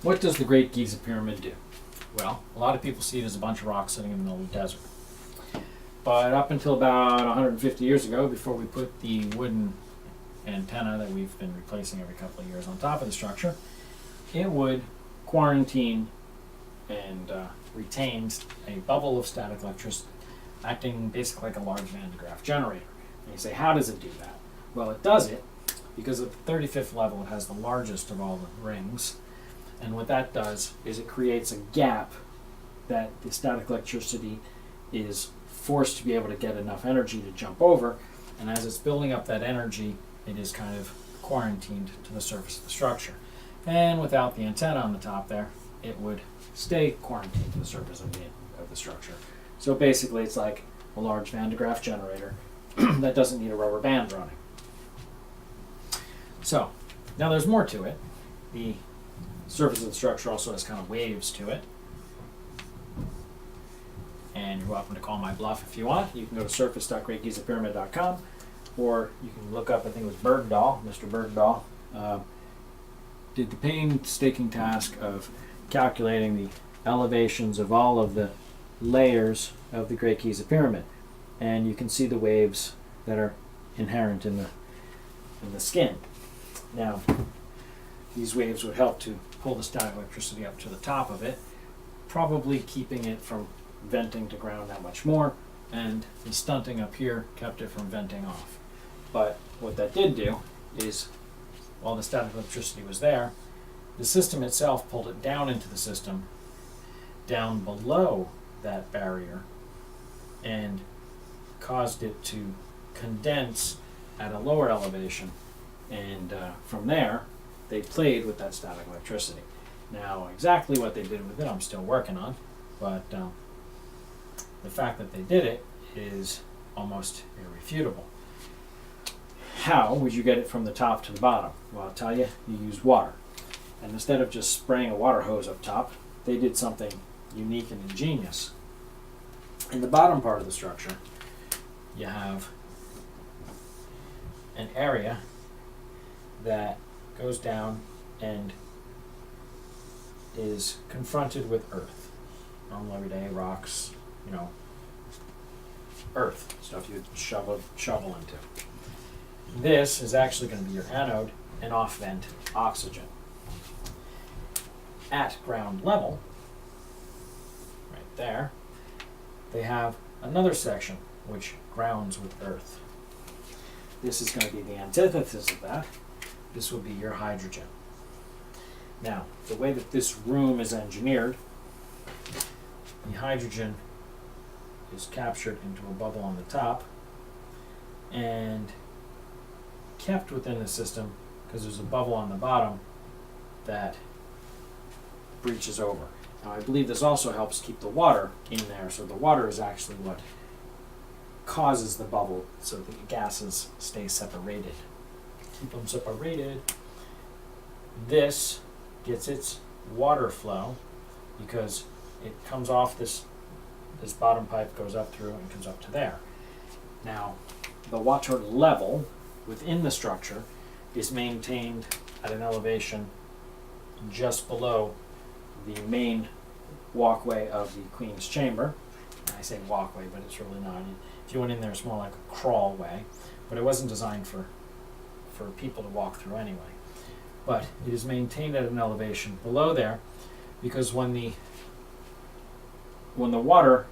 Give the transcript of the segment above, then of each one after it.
What does the Great Giza Pyramid do? Well, a lot of people see it as a bunch of rocks sitting in the middle of the desert. But up until about 150 years ago, before we put the wooden antenna that we've been replacing every couple of years on top of the structure, it would quarantine and retained a bubble of static electricity, acting basically like a large Van de Graaff generator. And you say, how does it do that? Well, it does it because at the 35th level it has the largest of all the rings, and what that does is it creates a gap that the static electricity is forced to be able to get enough energy to jump over, and as it's building up that energy, it is kind of quarantined to the surface of the structure. And without the antenna on the top there, it would stay quarantined to the surface of the structure. So basically it's like a large Van de Graaff generator that doesn't need a rubber band running. So, now there's more to it. The surface of the structure also has kind of waves to it. And you're welcome to call my bluff if you want. You can go to surface.greatgizapyramid.com, or you can look up, I think it was Bergdahl, Mr. Bergdahl, did the painstaking task of calculating the elevations of all of the layers of the Great Giza Pyramid. And you can see the waves that are inherent in the skin. Now, these waves would help to pull the static electricity up to the top of it, probably keeping it from venting to ground that much more, and the stunting up here kept it from venting off. But what that did do is, while the static electricity was there, the system itself pulled it down into the system, down below that barrier, and caused it to condense at a lower elevation, and from there they played with that static electricity. Now exactly what they did with it I'm still working on, but the fact that they did it is almost irrefutable. How would you get it from the top to the bottom? Well, I'll tell you, you use water. And instead of just spraying a water hose up top, they did something unique and ingenious. In the bottom part of the structure, you have an area that goes down and is confronted with earth. Normal everyday rocks, earth, stuff you would shovel into. This is actually going to be your anode and off vent oxygen. At ground level, right there, they have another section which grounds with earth. This is going to be the antithesis of that. This will be your hydrogen. Now, the way that this room is engineered, the hydrogen is captured into a bubble on the top and kept within the system because there's a bubble on the bottom that breaches over. Now, I believe this also helps keep the water in there, so the water is actually what causes the bubble so the gases stay separated. Keep them separated. This gets its water flow because it comes off this bottom pipe, goes up through and comes up to there. Now, the water level within the structure is maintained at an elevation just below the main walkway of the Queen's Chamber. I say walkway, but it's really not. If you went in there, it's more like a crawl way, but it wasn't designed for people to walk through anyway. But it is maintained at an elevation below there because when the water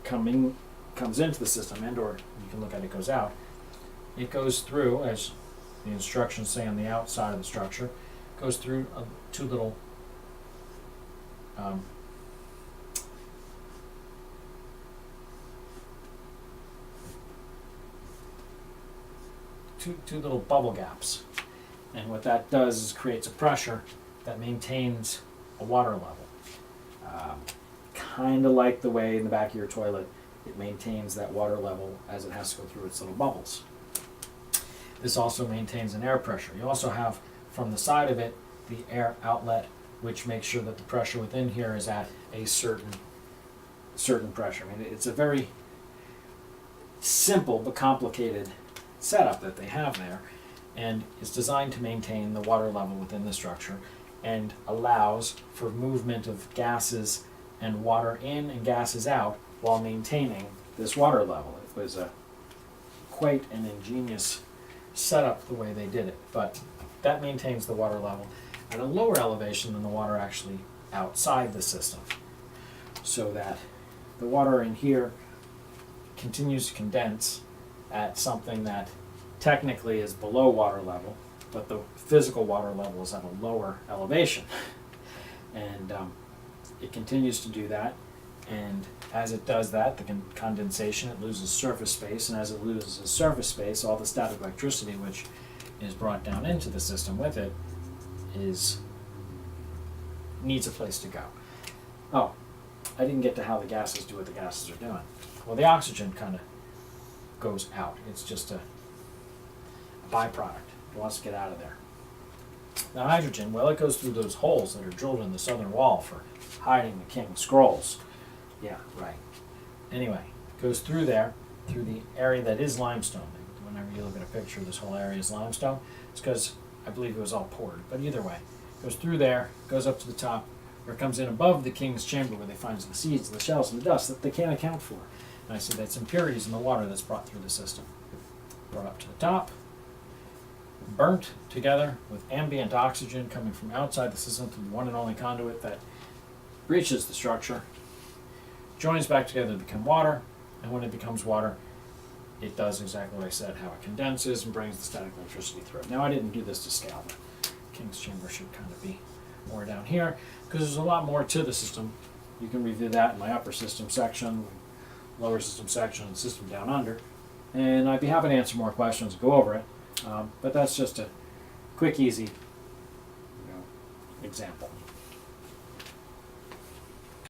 comes into the system, and or you can look at it goes out, it goes through, as the instructions say on the outside of the structure, goes through two little two little bubble gaps. And what that does is creates a pressure that maintains a water level. Kind of like the way in the back of your toilet it maintains that water level as it has to go through its little bubbles. This also maintains an air pressure. You also have from the side of it the air outlet, which makes sure that the pressure within here is at a certain pressure. I mean, it's a very simple but complicated setup that they have there, and it's designed to maintain the water level within the structure and allows for movement of gases and water in and gases out while maintaining this water level. It was quite an ingenious setup the way they did it, but that maintains the water level at a lower elevation than the water actually outside the system, so that the water in here continues to condense at something that technically is below water level, but the physical water level is at a lower elevation. And it continues to do that, and as it does that, the condensation, it loses surface space, and as it loses surface space, all the static electricity which is brought down into the system with it needs a place to go. Oh, I didn't get to how the gases do what the gases are doing. Well, the oxygen kind of goes out. It's just a byproduct. It wants to get out of there. The hydrogen, well, it goes through those holes that are drilled in the southern wall for hiding the king's scrolls. Yeah, right. Anyway, it goes through there, through the area that is limestone. Whenever you look at a picture, this whole area is limestone. It's because I believe it was all poured. But either way, it goes through there, goes up to the top, where it comes in above the king's chamber, where they find the seeds, the shells, and the dust that they can't account for. And I see that's impurities in the water that's brought through the system. Brought up to the top, burnt together with ambient oxygen coming from outside the system through the one and only conduit that reaches the structure, joins back together to become water, and when it becomes water, it does exactly what I said, how it condenses and brings the static electricity through it. Now, I didn't do this to scale. The king's chamber should kind of be more down here, because there's a lot more to the system. You can review that in my upper system section, lower system section, and system down under, and I'd be happy to answer more questions and go over it. But that's just a quick, easy example.